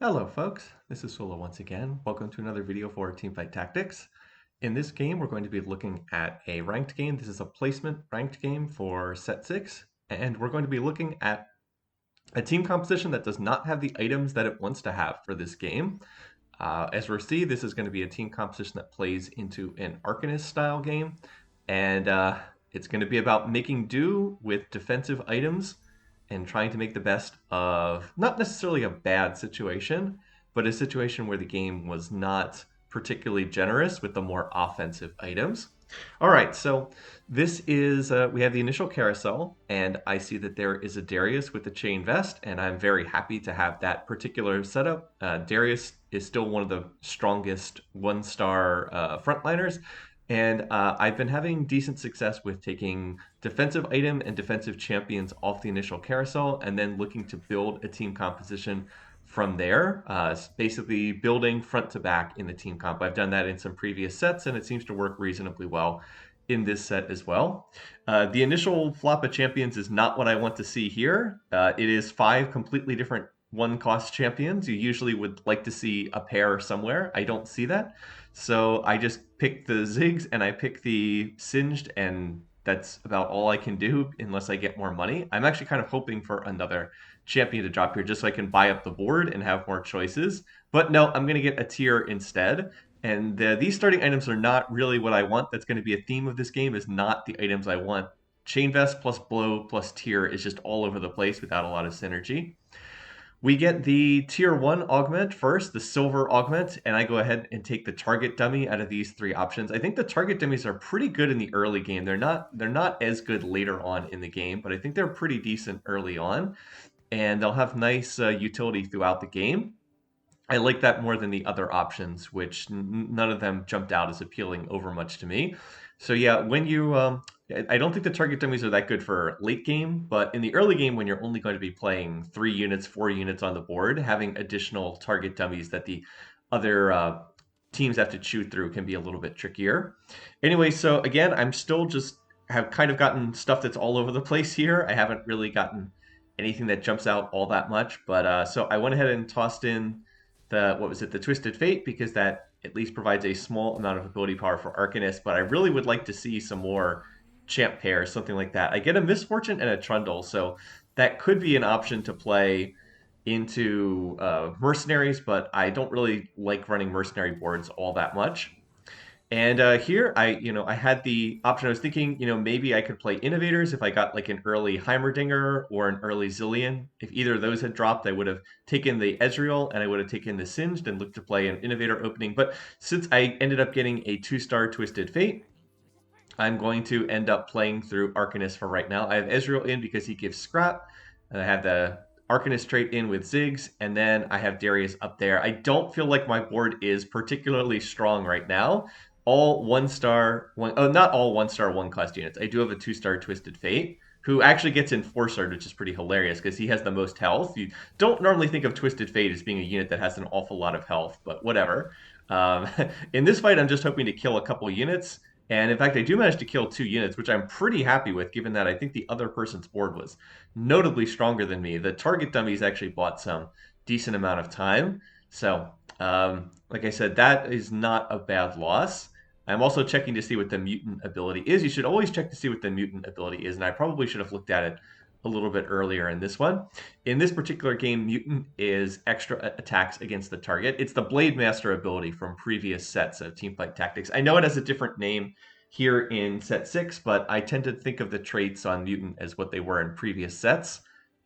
Hello folks, this is Solo once again. Welcome to another video for Teamfight Tactics. In this game, we're going to be looking at a ranked game. This is a placement ranked game for set 6, and we're going to be looking at a team composition that does not have the items that it wants to have for this game. As we'll see, this is going to be a team composition that plays into an Arcanist style game, and it's going to be about making do with defensive items and trying to make the best of not necessarily a bad situation, but a situation where the game was not particularly generous with the more offensive items. All right, so this is, we have the initial carousel, and I see that there is a Darius with the chain vest, and I'm very happy to have that particular setup. Darius is still one of the strongest one-star frontliners, and I've been having decent success with taking defensive item and defensive champions off the initial carousel, and then looking to build a team composition from there, basically building front to back in the team comp. I've done that in some previous sets, and it seems to work reasonably well in this set as well. The initial flop of champions is not what I want to see here. It is 5 completely different one-cost champions. You usually would like to see a pair somewhere. I don't see that. So I just picked the Ziggs and I picked the Singed, and that's about all I can do unless I get more money. I'm actually kind of hoping for another champion to drop here just so I can buy up the board and have more choices. But no, I'm going to get a tier instead. And these starting items are not really what I want. That's going to be a theme of this game, is not the items I want. Chain Vest plus Blow plus Tier is just all over the place without a lot of synergy. We get the tier 1 augment first, the silver augment, and I go ahead and take the target dummy out of these 3 options. I think the target dummies are pretty good in the early game. They're not as good later on in the game, but I think they're pretty decent early on, and they'll have nice utility throughout the game. I like that more than the other options, which none of them jumped out as appealing over much to me. So yeah, when you, I don't think the target dummies are that good for late game, but in the early game, when you're only going to be playing 3 units, 4 units on the board, having additional target dummies that the other teams have to chew through can be a little bit trickier. Anyway, so again, I'm still just have kind of gotten stuff that's all over the place here. I haven't really gotten anything that jumps out all that much, but so I went ahead and tossed in the Twisted Fate, because that at least provides a small amount of ability power for Arcanists, but I really would like to see some more champ pairs, something like that. I get a Misfortune and a Trundle, so that could be an option to play into Mercenaries, but I don't really like running Mercenary boards all that much. And here, I had the option. I was thinking, maybe I could play Innovators if I got like an early Heimerdinger or an early Zillion. If either of those had dropped, I would have taken the Ezreal and I would have taken the Singed and looked to play an Innovator opening. But since I ended up getting a 2-star Twisted Fate, I'm going to end up playing through Arcanist for right now. I have Ezreal in because he gives Scrap, and I have the Arcanist trait in with Ziggs, and then I have Darius up there. I don't feel like my board is particularly strong right now. All not all 1-star 1-cost units. I do have a 2-star Twisted Fate, who actually gets Enforcer, which is pretty hilarious because he has the most health. You don't normally think of Twisted Fate as being a unit that has an awful lot of health, but whatever. Um, in this fight, I'm just hoping to kill a couple units. And in fact, I do manage to kill 2 units, which I'm pretty happy with, given that I think the other person's board was notably stronger than me. The target dummies actually bought some decent amount of time. So, like I said, that is not a bad loss. I'm also checking to see what the mutant ability is. You should always check to see what the mutant ability is, and I probably should have looked at it a little bit earlier in this one. In this particular game, mutant is extra attacks against the target. It's the Blade Master ability from previous sets of Teamfight Tactics. I know it has a different name here in set 6, but I tend to think of the traits on mutant as what they were in previous sets.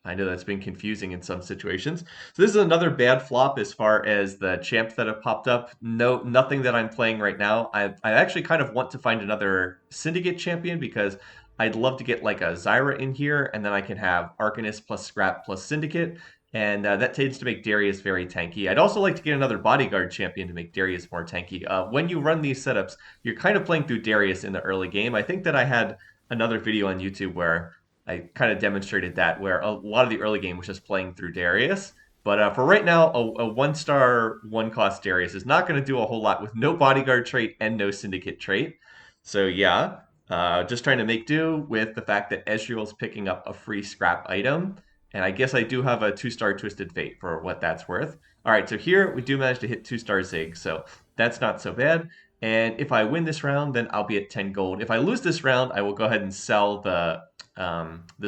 I know that's been confusing in some situations. So this is another bad flop as far as the champs that have popped up. No, nothing that I'm playing right now. I actually kind of want to find another Syndicate champion, because I'd love to get like a Zyra in here, and then I can have Arcanist plus Scrap plus Syndicate, and that tends to make Darius very tanky. I'd also like to get another Bodyguard champion to make Darius more tanky. When you run these setups, you're kind of playing through Darius in the early game. I think that I had another video on YouTube where I kind of demonstrated that, where a lot of the early game was just playing through Darius. But for right now, a 1-star 1-cost Darius is not going to do a whole lot with no Bodyguard trait and no Syndicate trait. So yeah, just trying to make do with the fact that Ezreal's picking up a free scrap item, And I guess I do have a 2-star Twisted Fate for what that's worth. All right, so here we do manage to hit 2-star Zig, so that's not so bad. And if I win this round, then I'll be at 10 gold. If I lose this round, I will go ahead and sell the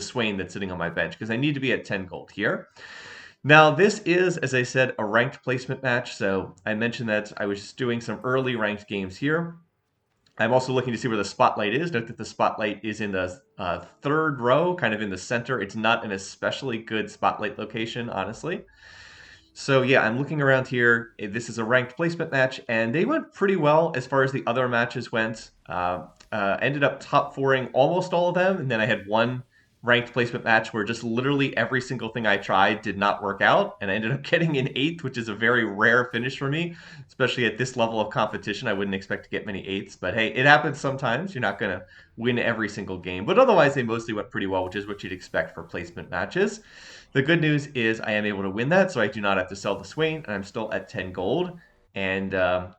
Swain that's sitting on my bench because I need to be at 10 gold here. Now, this is, as I said, a ranked placement match. So I mentioned that I was doing some early ranked games here. I'm also looking to see where the spotlight is. Note that the spotlight is in the third row, kind of in the center. It's not an especially good spotlight location, honestly. So yeah, I'm looking around here. This is a ranked placement match, and they went pretty well as far as the other matches went. Ended up top fouring almost all of them, and then I had one ranked placement match where just literally every single thing I tried did not work out, and I ended up getting an 8th, which is a very rare finish for me, especially at this level of competition. I wouldn't expect to get many 8ths, but hey, it happens sometimes. You're not going to win every single game, but otherwise they mostly went pretty well, which is what you'd expect for placement matches. The good news is I am able to win that, so I do not have to sell the Swain, and I'm still at 10 gold, and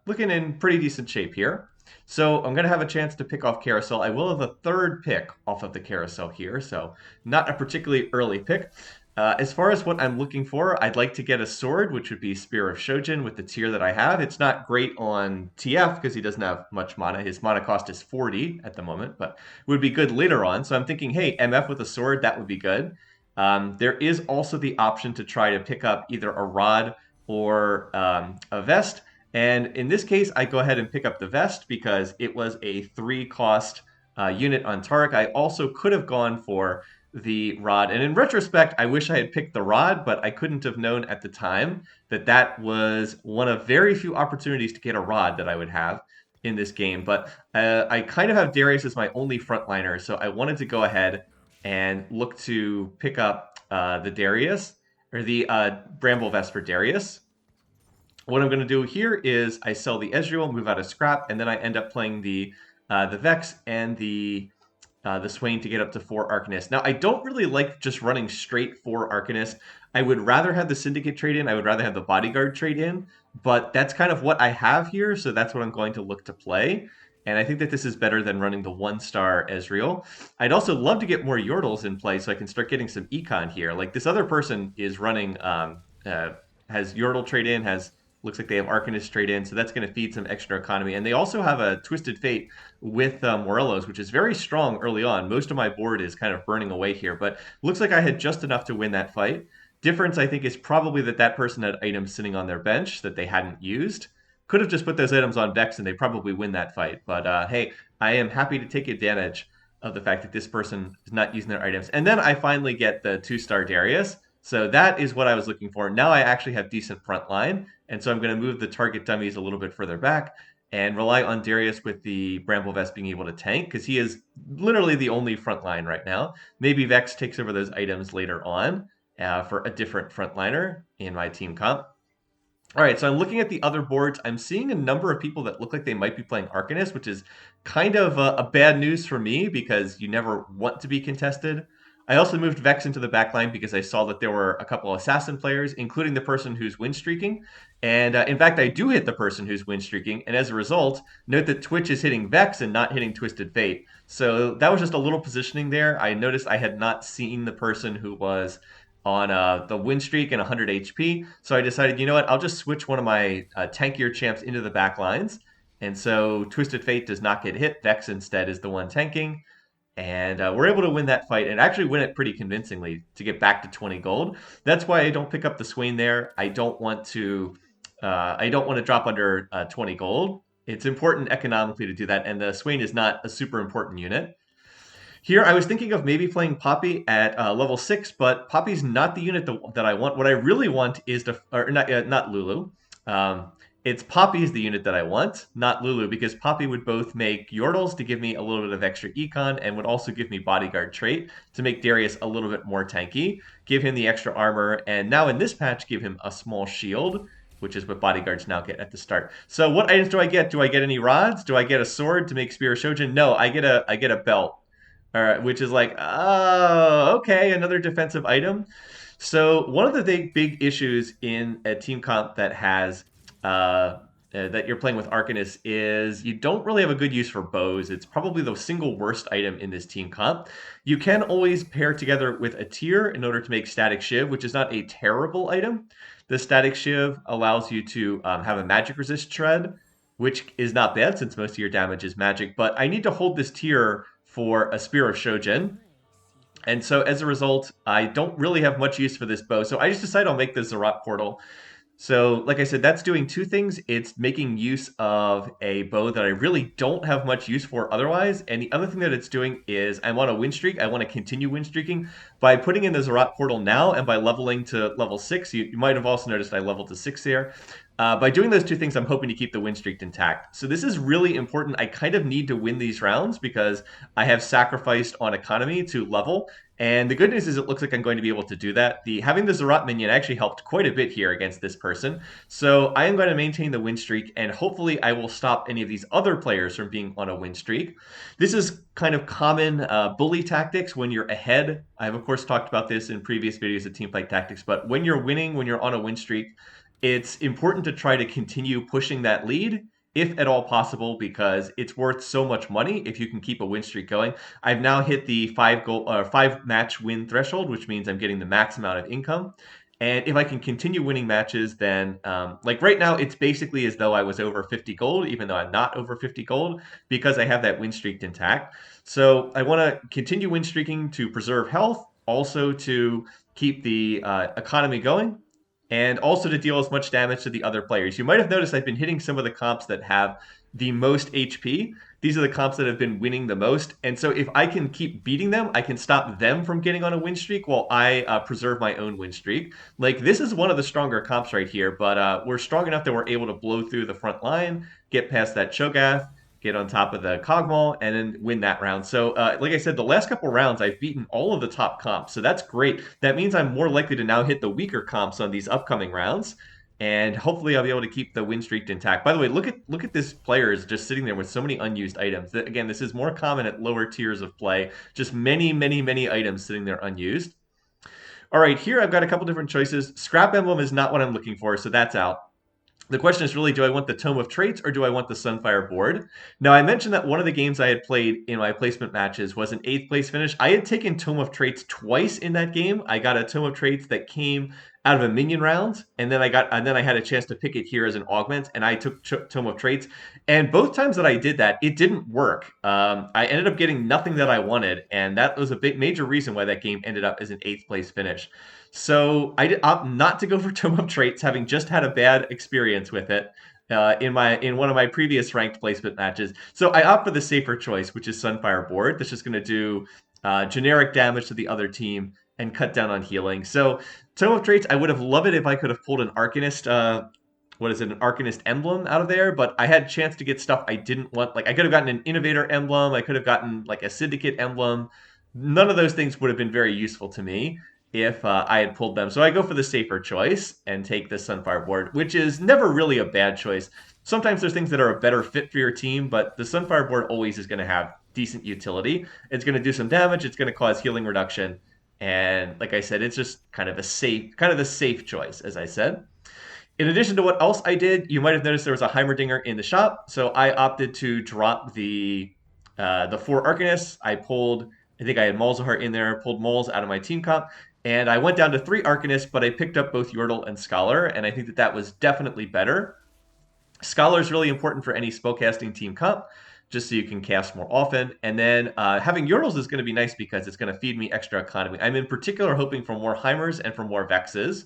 looking in pretty decent shape here. So I'm going to have a chance to pick off Carousel. I will have a third pick off of the Carousel here, so not a particularly early pick. As far as what I'm looking for, I'd like to get a sword, which would be Spear of Shojin with the tier that I have. It's not great on TF because he doesn't have much mana. His mana cost is 40 at the moment, but would be good later on. So I'm thinking, hey, MF with a sword, that would be good. There is also the option to try to pick up either a rod or a vest. And in this case, I go ahead and pick up the vest because it was a 3-cost unit on Tarek. I also could have gone for the rod. And in retrospect, I wish I had picked the rod, but I couldn't have known at the time that that was one of very few opportunities to get a rod that I would have in this game. But I kind of have Darius as my only frontliner, so I wanted to go ahead and look to pick up the Darius, or the Bramble Vest for Darius. What I'm going to do here is I sell the Ezreal, move out of scrap, and then I end up playing the Vex and the Swain to get up to 4 Arcanists. Now, I don't really like just running straight 4 Arcanists. I would rather have the Syndicate trade in. I would rather have the Bodyguard trade in, but that's kind of what I have here, so that's what I'm going to look to play. And I think that this is better than running the 1-star Ezreal. I'd also love to get more Yordles in play so I can start getting some econ here. Like this other person is running, has Yordle trade in, looks like they have Arcanist trade in, so that's going to feed some extra economy. And they also have a Twisted Fate with Morelos, which is very strong early on. Most of my board is kind of burning away here, but looks like I had just enough to win that fight. Difference, I think, is probably that that person had items sitting on their bench that they hadn't used. Could have just put those items on Vex and they probably win that fight. But hey, I am happy to take advantage of the fact that this person is not using their items. And then I finally get the 2-star Darius. So that is what I was looking for. Now I actually have decent front line. And so I'm going to move the target dummies a little bit further back and rely on Darius with the Bramble Vest being able to tank because he is literally the only front line right now. Maybe Vex takes over those items later on for a different frontliner in my team comp. All right, so I'm looking at the other boards. I'm seeing a number of people that look like they might be playing Arcanist, which is kind of a bad news for me because you never want to be contested. I also moved Vex into the backline because I saw that there were a couple of Assassin players, including the person who's win streaking. And in fact, I do hit the person who's win streaking. And as a result, note that Twitch is hitting Vex and not hitting Twisted Fate. So that was just a little positioning there. I noticed I had not seen the person who was on the win streak and 100 HP. So I decided, you know what, I'll just switch one of my tankier champs into the back lines. And so Twisted Fate does not get hit. Vex instead is the one tanking. And we're able to win that fight and actually win it pretty convincingly to get back to 20 gold. That's why I don't pick up the Swain there. I don't want to drop under 20 gold. It's important economically to do that. And the Swain is not a super important unit. Here, I was thinking of maybe playing Poppy at level 6, but Poppy's not the unit that I want. What I really want is not Lulu. It's Poppy's the unit that I want, not Lulu, because Poppy would both make Yordles to give me a little bit of extra econ and would also give me Bodyguard trait to make Darius a little bit more tanky, give him the extra armor, and now in this patch, give him a small shield, which is what bodyguards now get at the start. So what items do I get? Do I get any rods? Do I get a sword to make Spear of Shojin? No, I get a belt. Which is like, oh, okay, another defensive item. So one of the big issues in a team comp that has that you're playing with Arcanists is you don't really have a good use for bows. It's probably the single worst item in this team comp. You can always pair together with a tier in order to make Static Shiv, which is not a terrible item. The Static Shiv allows you to have a magic resist shred, which is not bad since most of your damage is magic, but I need to hold this tier for a Spear of Shojin. And so as a result, I don't really have much use for this bow. So I just decided I'll make the Zerat portal. So, like I said, that's doing two things. It's making use of a bow that I really don't have much use for otherwise. And the other thing that it's doing is I'm on a win streak. I want to continue win streaking. By putting in the Zerat portal now and by leveling to level 6, you might have also noticed I leveled to 6 there. By doing those two things, I'm hoping to keep the win streak intact. So this is really important. I kind of need to win these rounds because I have sacrificed on economy to level. And the good news is it looks like I'm going to be able to do that. Having the Zerat minion actually helped quite a bit here against this person. So I am going to maintain the win streak, and hopefully I will stop any of these other players from being on a win streak. This is kind of common bully tactics when you're ahead. I've, of course, talked about this in previous videos of Teamfight Tactics, but when you're winning, when you're on a win streak, it's important to try to continue pushing that lead, if at all possible, because it's worth so much money if you can keep a win streak going. I've now hit the 5 match win threshold, which means I'm getting the max amount of income. And if I can continue winning matches, then like right now, it's basically as though I was over 50 gold, even though I'm not over 50 gold, because I have that win streak intact. So I want to continue win streaking to preserve health, also to keep the economy going, and also to deal as much damage to the other players. You might have noticed I've been hitting some of the comps that have the most HP. These are the comps that have been winning the most. And so if I can keep beating them, I can stop them from getting on a win streak while I preserve my own win streak. Like, this is one of the stronger comps right here, but we're strong enough that we're able to blow through the front line, get past that Cho'Gath, get on top of the Cogmaul, and then win that round. So, like I said, the last couple rounds, I've beaten all of the top comps. So that's great. That means I'm more likely to now hit the weaker comps on these upcoming rounds. And hopefully I'll be able to keep the win streak intact. By the way, look at this player is just sitting there with so many unused items. Again, this is more common at lower tiers of play. Just many, many, many items sitting there unused. All right, here I've got a couple different choices. Scrap Emblem is not what I'm looking for, so that's out. The question is really, do I want the Tome of Traits or do I want the Sunfire board? Now, I mentioned that one of the games I had played in my placement matches was an 8th place finish. I had taken Tome of Traits twice in that game. I got a Tome of Traits that came out of a minion round, and then I had a chance to pick it here as an augment, and I took Tome of Traits. And both times that I did that, it didn't work. I ended up getting nothing that I wanted, and that was a big major reason why that game ended up as an 8th place finish. So I did opt not to go for Tome of Traits, having just had a bad experience with it in one of my previous ranked placement matches. So I opt for the safer choice, which is Sunfire board. That's just going to do generic damage to the other team and cut down on healing. So Tome of Traits, I would have loved it if I could have pulled an Arcanist. An Arcanist emblem out of there, but I had a chance to get stuff I didn't want. Like, I could have gotten an Innovator emblem, I could have gotten like a Syndicate emblem. None of those things would have been very useful to me if I had pulled them. So I go for the safer choice and take the Sunfire board, which is never really a bad choice. Sometimes there's things that are a better fit for your team, but the Sunfire board always is going to have decent utility. It's going to do some damage, it's going to cause healing reduction, and like I said, it's just kind of a safe choice, as I said. In addition to what else I did, you might have noticed there was a Heimerdinger in the shop, so I opted to drop the 4 Arcanists. I think I had Malzahar in there, pulled Moles out of my team comp, and I went down to 3 Arcanists, but I picked up both Yordle and Scholar, and I think that was definitely better. Scholar is really important for any spellcasting team comp, just so you can cast more often. And then having Yordles is going to be nice because it's going to feed me extra economy. I'm in particular hoping for more Heimers and for more Vexes.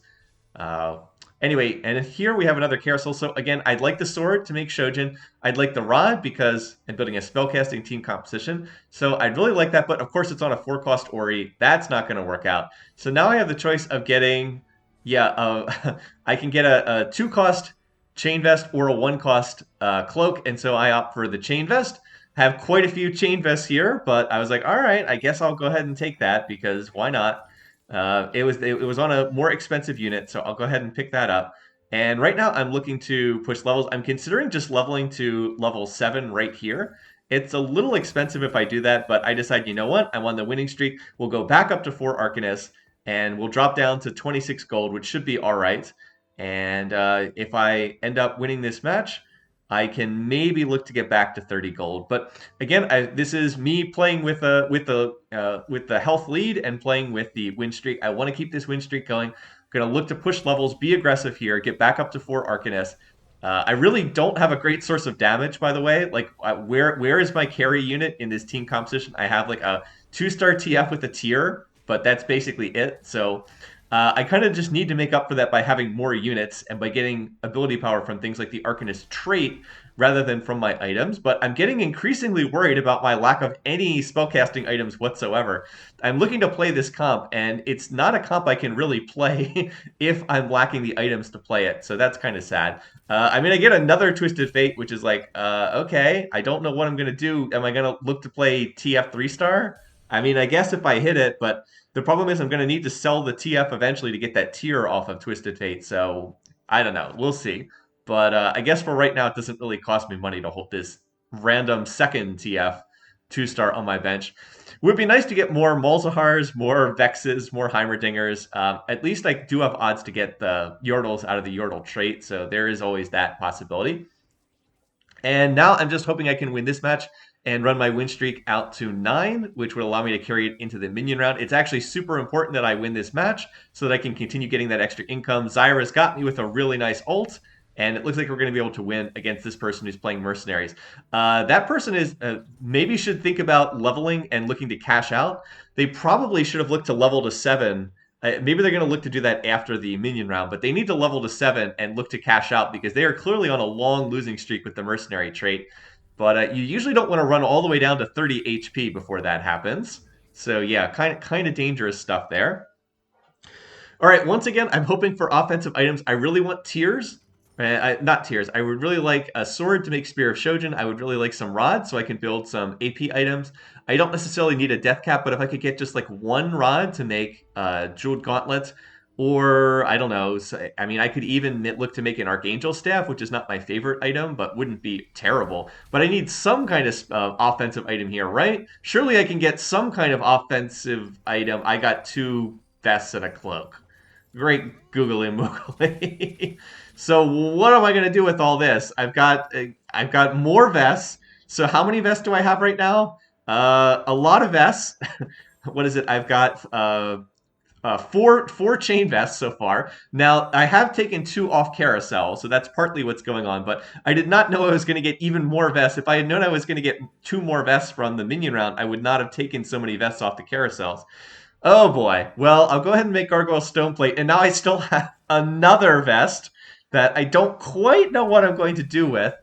Anyway, and here we have another carousel. So again, I'd like the sword to make Shojin. I'd like the rod because I'm building a spellcasting team composition. So I'd really like that, but of course it's on a 4-cost Ori. That's not going to work out. So now I have the choice of getting, I can get a 2-cost Chain Vest or a 1-cost Cloak, and so I opt for the Chain Vest. Have quite a few Chain Vests here, but I was like, all right, I guess I'll go ahead and take that because why not? It was on a more expensive unit, so I'll go ahead and pick that up. And right now I'm looking to push levels. I'm considering just leveling to level 7 right here. It's a little expensive if I do that, but I decide, you know what? I'm on the winning streak. We'll go back up to 4 Arcanists, and we'll drop down to 26 gold, which should be all right. And if I end up winning this match, I can maybe look to get back to 30 gold. But again, this is me playing with the health lead and playing with the win streak. I want to keep this win streak going. I'm gonna look to push levels, be aggressive here, get back up to 4 Arcanists. I really don't have a great source of damage, by the way. Like, where is my carry unit in this team composition? I have like a 2-star TF with a tier, but that's basically it. So I kind of just need to make up for that by having more units and by getting ability power from things like the Arcanist trait rather than from my items. But I'm getting increasingly worried about my lack of any spellcasting items whatsoever. I'm looking to play this comp, and it's not a comp I can really play if I'm lacking the items to play it. So that's kind of sad. I mean, I get another Twisted Fate, which is like, okay, I don't know what I'm going to do. Am I going to look to play TF 3-star? I mean, I guess if I hit it, but the problem is I'm going to need to sell the TF eventually to get that tier off of Twisted Fate. So I don't know. We'll see. But I guess for right now, it doesn't really cost me money to hold this random second TF 2-star on my bench. Would be nice to get more Malzahars, more Vexes, more Heimerdingers. At least I do have odds to get the Yordles out of the Yordle trait, so there is always that possibility. And now I'm just hoping I can win this match and run my win streak out to 9, which would allow me to carry it into the minion round. It's actually super important that I win this match so that I can continue getting that extra income. Zyra's got me with a really nice ult, and it looks like we're going to be able to win against this person who's playing mercenaries. That person is maybe should think about leveling and looking to cash out. They probably should have looked to level to 7. Maybe they're going to look to do that after the minion round, but they need to level to 7 and look to cash out because they are clearly on a long losing streak with the mercenary trait. But you usually don't want to run all the way down to 30 HP before that happens. So yeah, kind of dangerous stuff there. All right, once again, I'm hoping for offensive items. I really want tears. Not tears. I would really like a sword to make Spear of Shojin. I would really like some rods so I can build some AP items. I don't necessarily need a death cap, but if I could get just like one rod to make jeweled gauntlets, or I don't know. So, I mean, I could even look to make an Archangel staff, which is not my favorite item, but wouldn't be terrible. But I need some kind of offensive item here, right? Surely I can get some kind of offensive item. I got 2 vests and a cloak. Great googly moogly. So what am I going to do with all this? I've got more vests. So how many vests do I have right now? A lot of vests. What is it? I've got four chain vests so far. Now I have taken 2 off carousel, so that's partly what's going on. But I did not know I was going to get even more vests. If I had known I was going to get 2 more vests from the minion round, I would not have taken so many vests off the carousels. Oh boy. Well, I'll go ahead and make Gargoyle Stoneplate, and now I still have another vest that I don't quite know what I'm going to do with.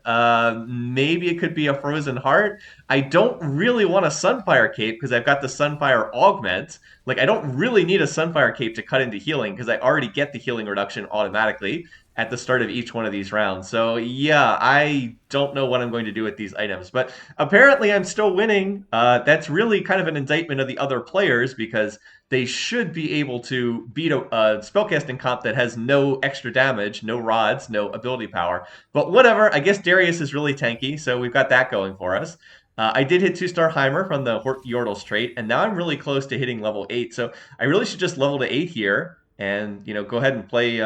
Maybe it could be a Frozen Heart. I don't really want a Sunfire Cape because I've got the Sunfire Augment. Like, I don't really need a Sunfire Cape to cut into healing because I already get the healing reduction automatically at the start of each one of these rounds. So yeah, I don't know what I'm going to do with these items, but apparently I'm still winning. That's really kind of an indictment of the other players because they should be able to beat a spellcasting comp that has no extra damage, no rods, no ability power. But whatever, I guess Darius is really tanky, so we've got that going for us. I did hit 2-star Heimer from the Yordles trait, and now I'm really close to hitting level 8, so I really should just level to 8 here and go ahead and play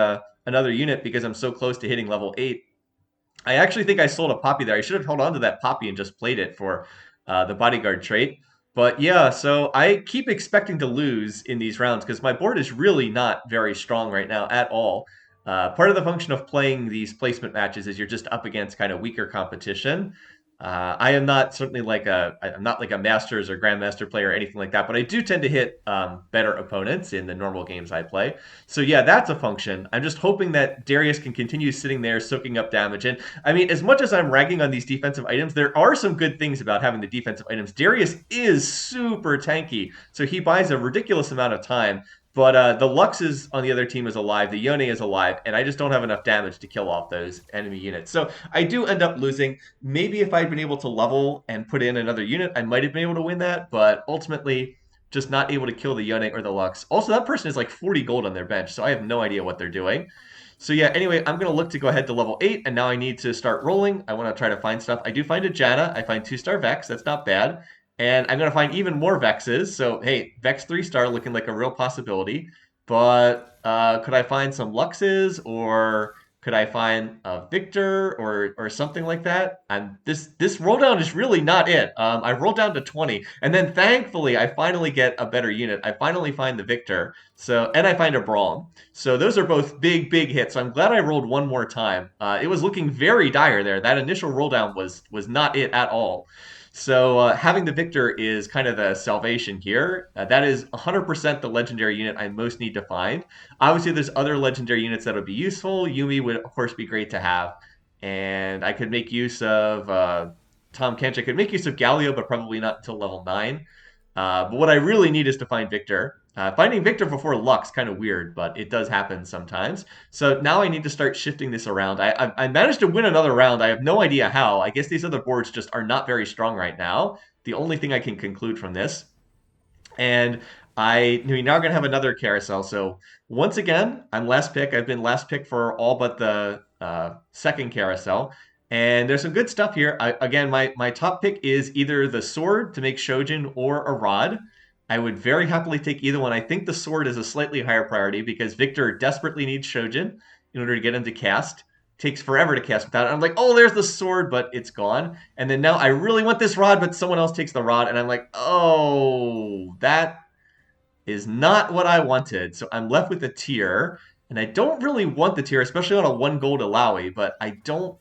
another unit because I'm so close to hitting level 8. I actually think I sold a Poppy there. I should have held on to that Poppy and just played it for the Bodyguard trait. But yeah, so I keep expecting to lose in these rounds because my board is really not very strong right now at all. Part of the function of playing these placement matches is you're just up against kind of weaker competition. I am not certainly I'm not like a Masters or Grandmaster player or anything like that, but I do tend to hit better opponents in the normal games I play. So yeah, that's a function. I'm just hoping that Darius can continue sitting there soaking up damage. And I mean, as much as I'm ragging on these defensive items, there are some good things about having the defensive items. Darius is super tanky, so he buys a ridiculous amount of time. But the Lux on the other team is alive, the Yone is alive, and I just don't have enough damage to kill off those enemy units. So I do end up losing. Maybe if I'd been able to level and put in another unit, I might have been able to win that, but ultimately just not able to kill the Yone or the Lux. Also, that person is like 40 gold on their bench, so I have no idea what they're doing. So yeah, anyway, I'm going to look to go ahead to level 8, and now I need to start rolling. I want to try to find stuff. I do find a Janna. I find 2-star Vex. That's not bad. And I'm going to find even more Vexes. So, hey, Vex 3-star looking like a real possibility. But could I find some Luxes or Could I find a Victor or something like that? And this roll down is really not it. I rolled down to 20, and then thankfully I finally get a better unit. I finally find the Victor, and I find a Braum. So those are both big hits. So I'm glad I rolled one more time. It was looking very dire there. That initial roll down was not it at all. So having the Victor is kind of the salvation here. That is 100% the legendary unit I most need to find. Obviously, there's other legendary units that would be useful. Yumi would, of course, be great to have. And I could make use of Tom Kench. I could make use of Galio, but probably not until level 9. But what I really need is to find Victor. Finding Victor before Lux kind of weird, but it does happen sometimes. So now I need to start shifting this around. I managed to win another round. I have no idea how. I guess these other boards just are not very strong right now. The only thing I can conclude from this. And we now going to have another carousel. So once again, I'm last pick. I've been last pick for all but the second carousel. And there's some good stuff here. Again, my top pick is either the sword to make Shojin or a rod. I would very happily take either one. I think the sword is a slightly higher priority because Victor desperately needs Shojin in order to get him to cast. Takes forever to cast without it. I'm like, oh, there's the sword, but it's gone. And then now I really want this rod, but someone else takes the rod, and I'm like, oh, that is not what I wanted. So I'm left with a tier, and I don't really want the tier, especially on a 1 gold Alawi, but I don't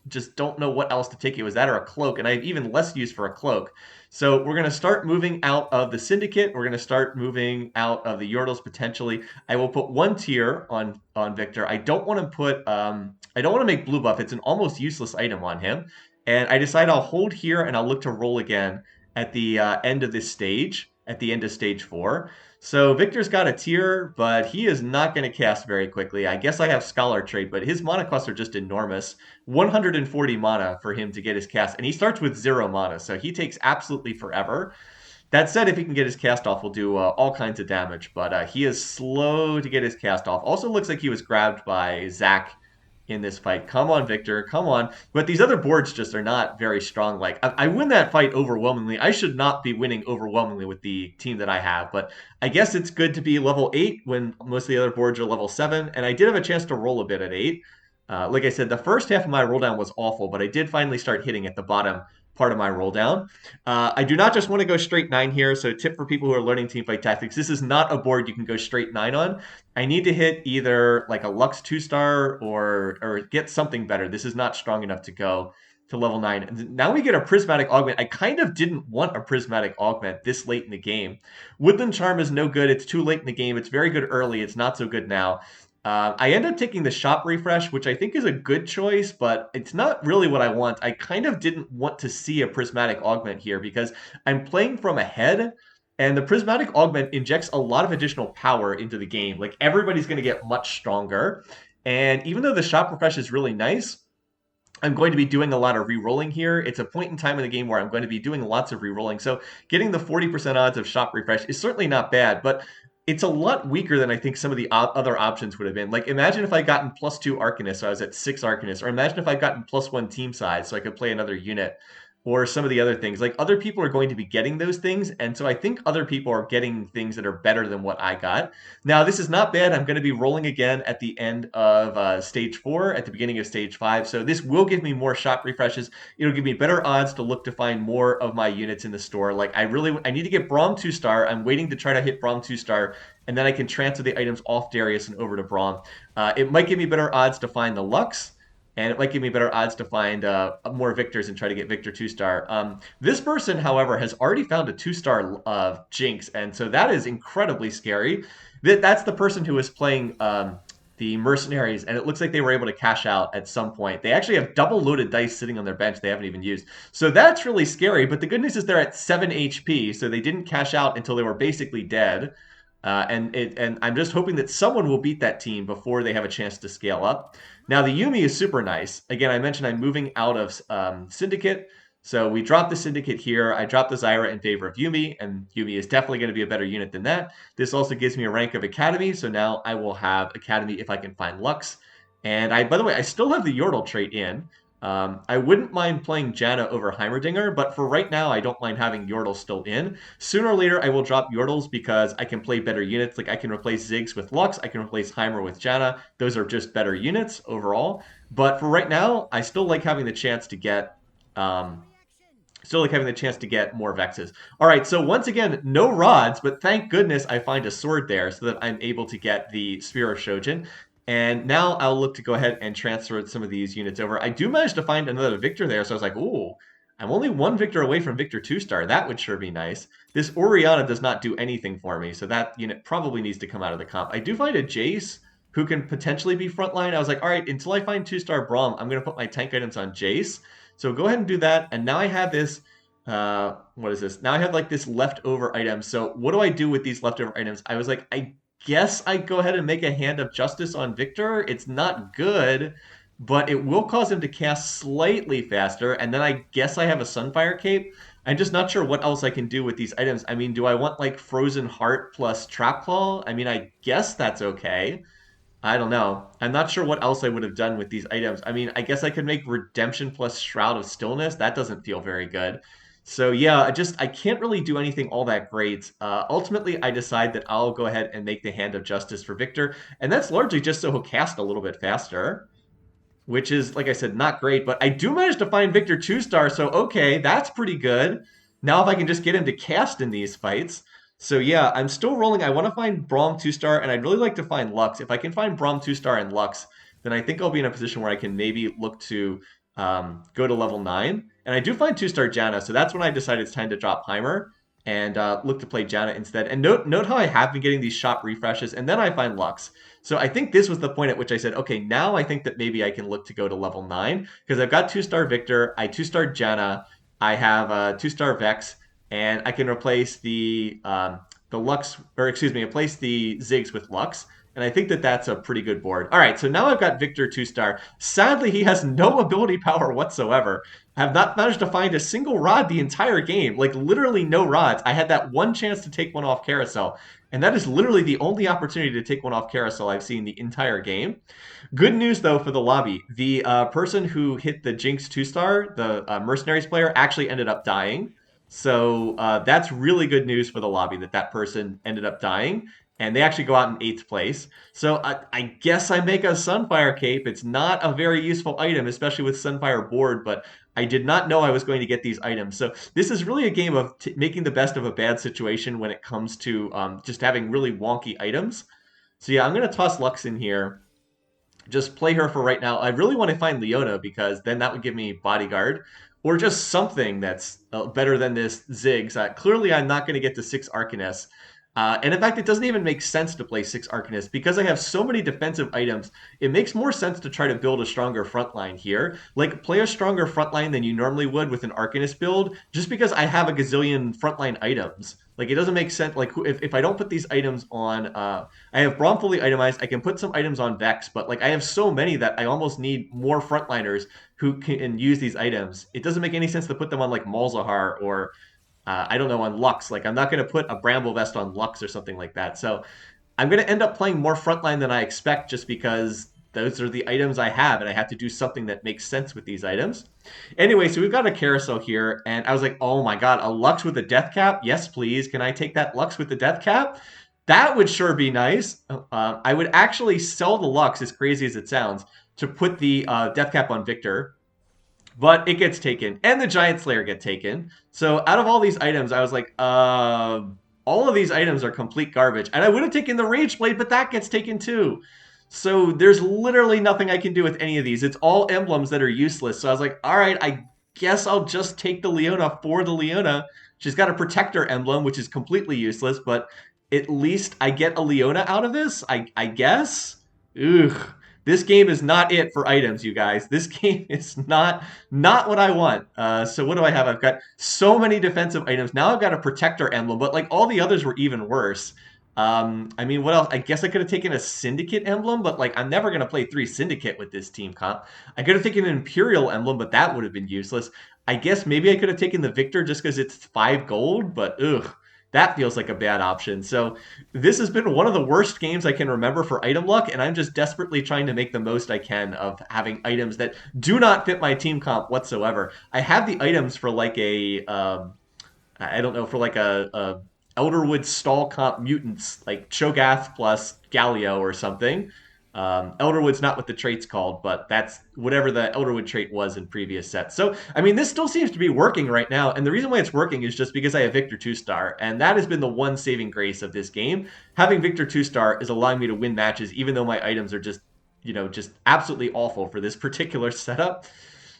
know what else to take. It was that or a cloak, and I have even less use for a cloak. So we're going to start moving out of the Syndicate. We're going to start moving out of the Yordles potentially. I will put 1 tier on Victor. I don't want to put I don't want to make blue buff. It's an almost useless item on him. And I decide I'll hold here and I'll look to roll again at the end of this stage, at the end of stage 4. So Victor's got a tier, but he is not going to cast very quickly. I guess I have Scholar trait, but his mana costs are just enormous. 140 mana for him to get his cast, and he starts with 0 mana, so he takes absolutely forever. That said, if he can get his cast off, we'll do all kinds of damage, but he is slow to get his cast off. Also looks like he was grabbed by Zach in this fight. Come on, Victor, come on. But these other boards just are not very strong. Like, I win that fight overwhelmingly. I should not be winning overwhelmingly with the team that I have, but I guess it's good to be level 8 when most of the other boards are level 7, and I did have a chance to roll a bit at 8. Like I said, the first half of my roll down was awful, but I did finally start hitting at the bottom part of my roll down. I do not just want to go straight 9 here, so tip for people who are learning teamfight tactics, this is not a board you can go straight 9 on. I need to hit either like a Lux 2-star or get something better. This is not strong enough to go to level 9. And now we get a Prismatic Augment. I kind of didn't want a Prismatic Augment this late in the game. Woodland Charm is no good. It's too late in the game. It's very good early. It's not so good now. I end up taking the shop refresh, which I think is a good choice, but it's not really what I want. I kind of didn't want to see a Prismatic Augment here because I'm playing from ahead, and the Prismatic Augment injects a lot of additional power into the game. Like, everybody's going to get much stronger. And even though the shop refresh is really nice, I'm going to be doing a lot of re-rolling here. It's a point in time in the game where I'm going to be doing lots of re-rolling. So getting the 40% odds of shop refresh is certainly not bad, but it's a lot weaker than I think some of the other options would have been. Like, imagine if I gotten +2 Arcanists, so I was at 6 Arcanists, or imagine if I gotten +1 team size, so I could play another unit, or some of the other things. Like, other people are going to be getting those things, and so I think other people are getting things that are better than what I got. Now, this is not bad. I'm going to be rolling again at the end of stage 4, at the beginning of stage 5, so this will give me more shop refreshes. It'll give me better odds to look to find more of my units in the store. Like, I need to get Braum 2-star. I'm waiting to try to hit Braum 2-star, and then I can transfer the items off Darius and over to Braum. It might give me better odds to find the Lux, and it might give me better odds to find more Victors and try to get Victor 2-star. This person, however, has already found a 2-star Jinx, and so that is incredibly scary. That's the person who is playing the Mercenaries, and it looks like they were able to cash out at some point. They actually have double loaded dice sitting on their bench they haven't even used. So that's really scary, but the good news is they're at 7 HP, so they didn't cash out until they were basically dead. And I'm just hoping that someone will beat that team before they have a chance to scale up. Now, the Yumi is super nice. Again, I mentioned I'm moving out of Syndicate. So we dropped the Syndicate here. I dropped the Zyra in favor of Yumi, and Yumi is definitely going to be a better unit than that. This also gives me a rank of Academy, so now I will have Academy if I can find Lux. And by the way, I still have the Yordle trait in. I wouldn't mind playing Janna over Heimerdinger, but for right now, I don't mind having Yordle still in. Sooner or later, I will drop Yordles because I can play better units. Like, I can replace Ziggs with Lux, I can replace Heimer with Janna. Those are just better units overall. But for right now, I still like having the chance to get um, more Vexes. All right, so once again, no rods, but thank goodness I find a sword there so that I'm able to get the Spear of Shojin. And now I'll look to go ahead and transfer some of these units over. I do manage to find another Victor there, so I was like, ooh, I'm only one Victor away from Victor 2-star. That would sure be nice. This Oriana does not do anything for me, so that unit probably needs to come out of the comp. I do find a Jace who can potentially be frontline. I was like, all right, until I find 2-star Braum, I'm going to put my tank items on Jace. So go ahead and do that. And now I have this what is this? Now I have like this leftover item. So what do I do with these leftover items? I was like, I guess I go ahead and make a Hand of Justice on Victor. It's not good, but it will cause him to cast slightly faster. And then I guess I have a Sunfire Cape. I'm just not sure what else I can do with these items. I mean, do I want like Frozen Heart plus Trap Claw? I mean, I guess that's okay. I don't know. I'm not sure what else I would have done with these items. I mean, I guess I could make Redemption plus Shroud of Stillness. That doesn't feel very good. So yeah, I can't really do anything all that great. Ultimately, I decide that I'll go ahead and make the Hand of Justice for Victor, and that's largely just so he'll cast a little bit faster, which is, like I said, not great. But I do manage to find Victor 2-star, so okay, that's pretty good. Now if I can just get him to cast in these fights. So yeah, I'm still rolling. I want to find Braum 2-star, and I'd really like to find Lux. If I can find Braum 2-star and Lux, then I think I'll be in a position where I can maybe look to go to level 9. And I do find 2-star Janna, so that's when I decided it's time to drop Heimer and look to play Janna instead. And note how I have been getting these shop refreshes, and then I find Lux. So I think this was the point at which I said, okay, now I think that maybe I can look to go to level 9 because I've got 2-star Victor, I 2-star Janna, I have a 2-star Vex, and I can replace the Lux, or excuse me, replace the Ziggs with Lux. And I think that that's a pretty good board. All right, so now I've got Victor 2-star. Sadly, he has no ability power whatsoever. I have not managed to find a single rod the entire game, like literally no rods. I had that one chance to take one off Carousel, and that is literally the only opportunity to take one off Carousel I've seen the entire game. Good news, though, for the lobby. The person who hit the Jinx 2-star, the Mercenaries player, actually ended up dying. So that's really good news for the lobby that that person ended up dying. And they actually go out in 8th place. So I guess I make a Sunfire Cape. It's not a very useful item, especially with Sunfire board, but I did not know I was going to get these items. So this is really a game of making the best of a bad situation when it comes to just having really wonky items. So yeah, I'm going to toss Lux in here, just play her for right now. I really want to find Leona because then that would give me Bodyguard or just something that's better than this Ziggs. Clearly, I'm not going to get to 6 Arcanists. And in fact, it doesn't even make sense to play 6 Arcanists because I have so many defensive items. It makes more sense to try to build a stronger front line here. Like, play a stronger front line than you normally would with an Arcanist build just because I have a gazillion frontline items. Like, it doesn't make sense. Like, if I don't put these items on, I have Braum fully itemized. I can put some items on Vex, but like I have so many that I almost need more frontliners who can use these items. It doesn't make any sense to put them on like Malzahar or I don't know, on Lux. Like I'm not going to put a Bramble Vest on Lux or something like that. So I'm going to end up playing more frontline than I expect just because those are the items I have, and I have to do something that makes sense with these items. Anyway, so we've got a carousel here, and I was like, oh my god, a Lux with a death cap? Yes, please. Can I take that Lux with the death cap? That would sure be nice. I would actually sell the Lux, as crazy as it sounds, to put the death cap on Victor, but it gets taken, and the Giant Slayer get taken. So out of all these items, I was like, all of these items are complete garbage. And I would have taken the Rage Blade, but that gets taken too. So there's literally nothing I can do with any of these. It's all emblems that are useless. So I was like, all right, I guess I'll just take the Leona for the Leona. She's got a Protector emblem, which is completely useless, but at least I get a Leona out of this, I guess. Ugh. This game is not it for items, you guys. This game is not what I want. So what do I have? I've got so many defensive items. Now I've got a Protector emblem, but like all the others were even worse. I mean, what else? I guess I could have taken a Syndicate emblem, but like I'm never going to play 3 Syndicate with this team comp. I could have taken an Imperial emblem, but that would have been useless. I guess maybe I could have taken the Victor just because it's 5 gold, but ugh. That feels like a bad option. So this has been one of the worst games I can remember for item luck, and I'm just desperately trying to make the most I can of having items that do not fit my team comp whatsoever. I have the items for like I don't know, for like a Elderwood stall comp mutants, like Cho'Gath plus Galio or something. Elderwood's not what the trait's called, but that's whatever the Elderwood trait was in previous sets. So, I mean, this still seems to be working right now. And the reason why it's working is just because I have Victor 2-star. And that has been the one saving grace of this game. Having Victor 2-star is allowing me to win matches, even though my items are just absolutely awful for this particular setup.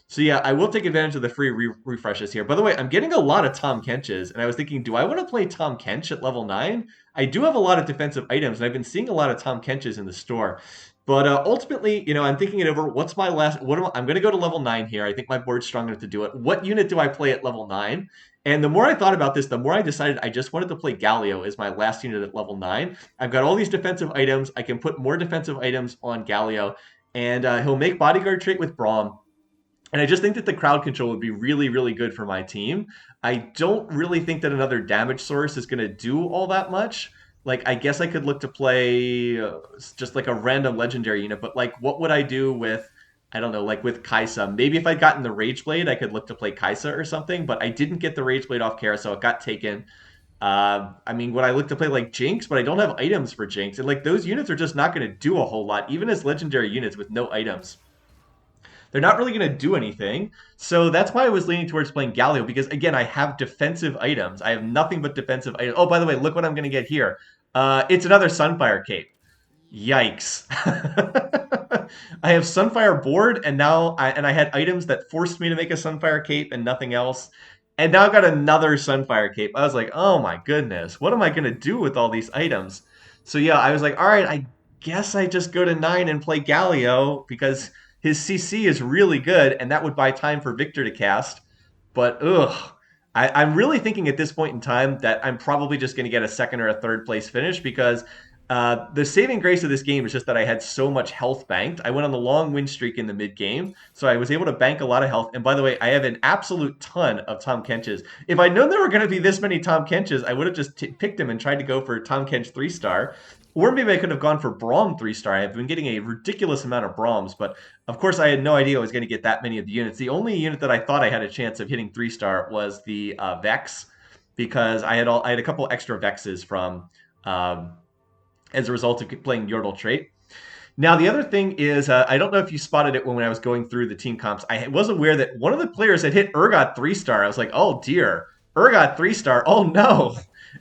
So yeah, I will take advantage of the free refreshes here. By the way, I'm getting a lot of Tom Kenches, and I was thinking, do I want to play Tom Kench at level 9? I do have a lot of defensive items, and I've been seeing a lot of Tom Kenches in the store. But ultimately, I'm thinking it over. What's my last? I'm going to go to level 9 here. I think my board's strong enough to do it. What unit do I play at level 9? And the more I thought about this, the more I decided I just wanted to play Galio as my last unit at level 9. I've got all these defensive items. I can put more defensive items on Galio, and he'll make bodyguard trait with Braum. And I just think that the crowd control would be really, really good for my team. I don't really think that another damage source is going to do all that much. Like, I guess I could look to play just like a random legendary unit, but like, what would I do with, I don't know, like with Kaisa? Maybe if I'd gotten the Rage Blade, I could look to play Kaisa or something, but I didn't get the Rage Blade off Kara, so it got taken. I mean, would I look to play like Jinx? But I don't have items for Jinx. And like, those units are just not going to do a whole lot, even as legendary units with no items. They're not really going to do anything. So that's why I was leaning towards playing Galio, because again, I have defensive items. I have nothing but defensive items. Oh, by the way, look what I'm going to get here. It's another Sunfire Cape. Yikes. I have Sunfire board, and now I had items that forced me to make a Sunfire Cape and nothing else. And now I've got another Sunfire Cape. I was like, oh my goodness, what am I going to do with all these items? So yeah, I was like, all right, I guess I just go to 9 and play Galio, because his CC is really good, and that would buy time for Victor to cast. But ugh, I'm really thinking at this point in time that I'm probably just going to get a second or a third place finish, because the saving grace of this game is just that I had so much health banked. I went on the long win streak in the mid game, so I was able to bank a lot of health. And by the way, I have an absolute ton of Tom Kenches. If I'd known there were going to be this many Tom Kenches, I would have just picked him and tried to go for Tom Kench 3-star. Or maybe I could have gone for Braum 3-star. I've been getting a ridiculous amount of Braums, but of course I had no idea I was going to get that many of the units. The only unit that I thought I had a chance of hitting 3-star was the Vex, because I had a couple extra Vexes from as a result of playing Yordle trait. Now, the other thing is, I don't know if you spotted it when I was going through the team comps. I was aware that one of the players had hit Urgot 3-star. I was like, oh dear, Urgot 3-star, oh no.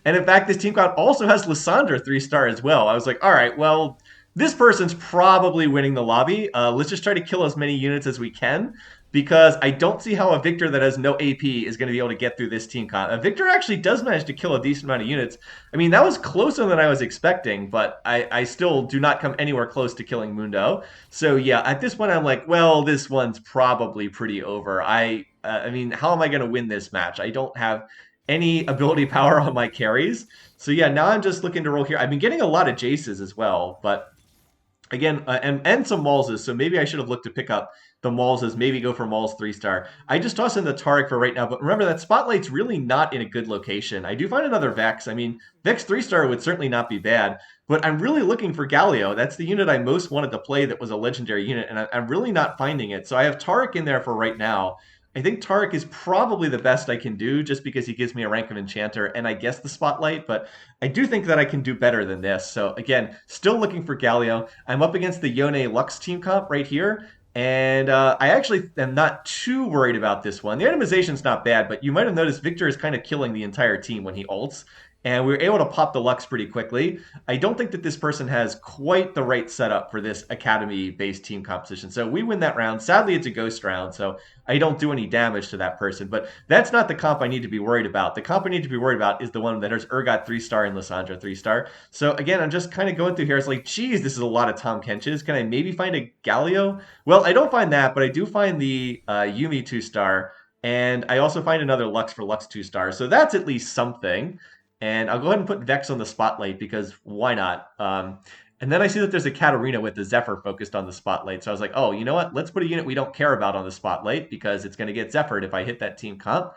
And in fact, this team comp also has Lysandra 3-star as well. I was like, all right, well, this person's probably winning the lobby. Let's just try to kill as many units as we can, because I don't see how a Victor that has no AP is going to be able to get through this team comp. Victor actually does manage to kill a decent amount of units. I mean, that was closer than I was expecting, but I still do not come anywhere close to killing Mundo. So yeah, at this point, I'm like, well, this one's probably pretty over. I mean, how am I going to win this match? I don't have any ability power on my carries. So yeah, now I'm just looking to roll here. I've been getting a lot of Jaces as well, but again, and some Maulses, so maybe I should have looked to pick up the Maulses, maybe go for Maul's 3-star. I just toss in the Taric for right now, but remember that Spotlight's really not in a good location. I do find another Vex. I mean, Vex 3-star would certainly not be bad, but I'm really looking for Galio. That's the unit I most wanted to play that was a legendary unit, and I'm really not finding it. So I have Taric in there for right now. I think Taric is probably the best I can do, just because he gives me a rank of Enchanter and I guess the Spotlight, but I do think that I can do better than this. So again, still looking for Galio. I'm up against the Yone Lux team comp right here, and I actually am not too worried about this one. The itemization's not bad, but you might have noticed Victor is kind of killing the entire team when he ults, and we were able to pop the Lux pretty quickly. I don't think that this person has quite the right setup for this Academy-based team composition. So we win that round. Sadly, it's a ghost round, so I don't do any damage to that person. But that's not the comp I need to be worried about. The comp I need to be worried about is the one that has Urgot 3-star and Lysandra 3-star. So again, I'm just kind of going through here. It's like, geez, this is a lot of Tom Kenches. Can I maybe find a Galio? Well, I don't find that, but I do find the Yuumi 2-star, and I also find another Lux for Lux 2-star. So that's at least something. And I'll go ahead and put Vex on the Spotlight, because why not? And then I see that there's a Katarina with the Zephyr focused on the Spotlight. So I was like, oh, you know what? Let's put a unit we don't care about on the Spotlight, because it's going to get Zephyr'd if I hit that team comp.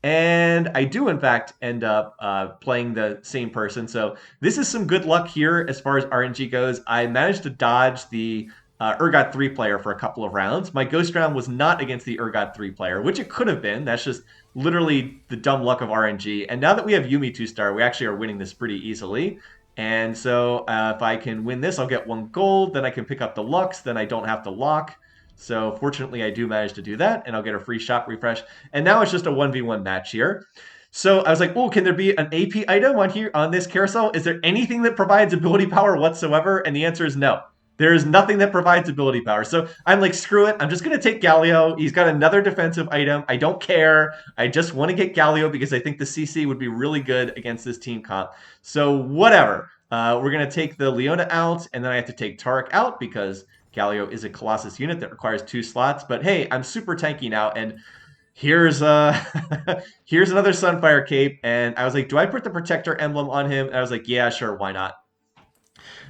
And I do, in fact, end up playing the same person. So this is some good luck here as far as RNG goes. I managed to dodge the Urgot 3 player for a couple of rounds. My ghost round was not against the Urgot 3 player, which it could have been. That's just literally the dumb luck of RNG. And now that we have Yuumi 2-star, we actually are winning this pretty easily. And so if I can win this, I'll get 1 gold. Then I can pick up the Lux. Then I don't have to lock. So fortunately, I do manage to do that, and I'll get a free shop refresh. And now it's just a 1v1 match here. So I was like, oh, can there be an AP item on here on this carousel? Is there anything that provides ability power whatsoever? And the answer is no. There is nothing that provides ability power. So I'm like, screw it. I'm just going to take Galio. He's got another defensive item. I don't care. I just want to get Galio because I think the CC would be really good against this team comp. So whatever. We're going to take the Leona out, and then I have to take Tarek out because Galio is a Colossus unit that requires 2 slots. But hey, I'm super tanky now, and here's here's another Sunfire Cape. And I was like, do I put the Protector emblem on him? And I was like, yeah, sure, why not?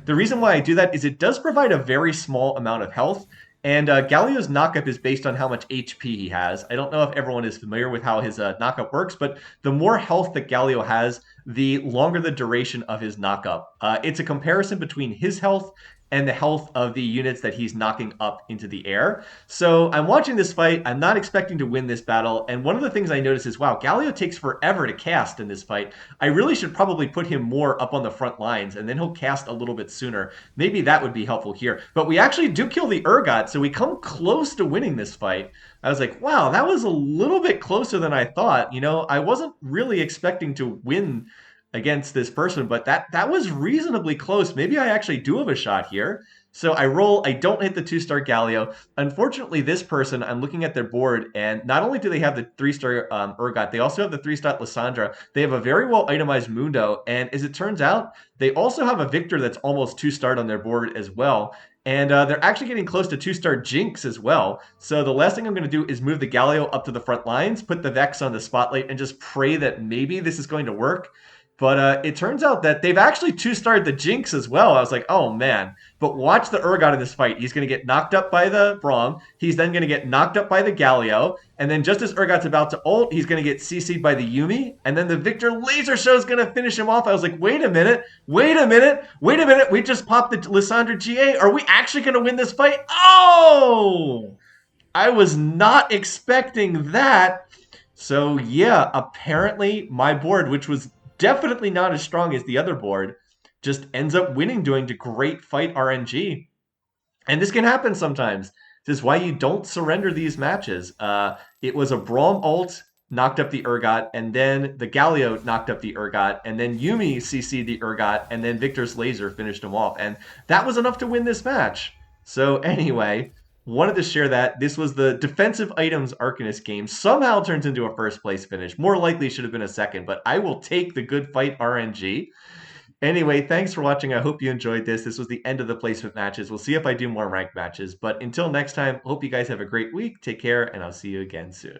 The reason why I do that is it does provide a very small amount of health, and Galio's knockup is based on how much HP he has. I don't know if everyone is familiar with how his knockup works, but the more health that Galio has, the longer the duration of his knockup. It's a comparison between his health and the health of the units that he's knocking up into the air. So I'm watching this fight. I'm not expecting to win this battle. And one of the things I notice is, wow, Galio takes forever to cast in this fight. I really should probably put him more up on the front lines, and then he'll cast a little bit sooner. Maybe that would be helpful here. But we actually do kill the Urgot, so we come close to winning this fight. I was like, wow, that was a little bit closer than I thought. You know, I wasn't really expecting to win against this person, but that was reasonably close. Maybe I actually do have a shot here. So I roll, I don't hit the 2-star Galio. Unfortunately, this person, I'm looking at their board, and not only do they have the 3-star Urgot, they also have the 3-star Lysandra. They have a very well itemized Mundo, and as it turns out, they also have a Victor that's almost 2-starred on their board as well. And they're actually getting close to 2-star Jinx as well. So the last thing I'm going to do is move the Galio up to the front lines, put the Vex on the spotlight, and just pray that maybe this is going to work. But it turns out that they've actually 2-starred the Jinx as well. I was like, oh man. But watch the Urgot in this fight. He's going to get knocked up by the Braum. He's then going to get knocked up by the Galio. And then just as Urgot's about to ult, he's going to get CC'd by the Yuumi. And then the Victor Laser Show is going to finish him off. I was like, wait a minute. Wait a minute. Wait a minute. We just popped the Lysandra GA. Are we actually going to win this fight? Oh! I was not expecting that. So yeah, apparently my board, which was definitely not as strong as the other board, just ends up winning doing to great fight RNG. And this can happen sometimes. This is why you don't surrender these matches. It was a Braum ult, knocked up the Urgot, and then the Galio knocked up the Urgot, and then Yuumi CC'd the Urgot, and then Victor's laser finished him off. And that was enough to win this match. So anyway, wanted to share that. This was the defensive items Arcanist game. Somehow turns into a first place finish. More likely should have been a second, but I will take the good fight RNG. Anyway, thanks for watching. I hope you enjoyed this. This was the end of the placement matches. We'll see if I do more ranked matches. But until next time, hope you guys have a great week. Take care, and I'll see you again soon.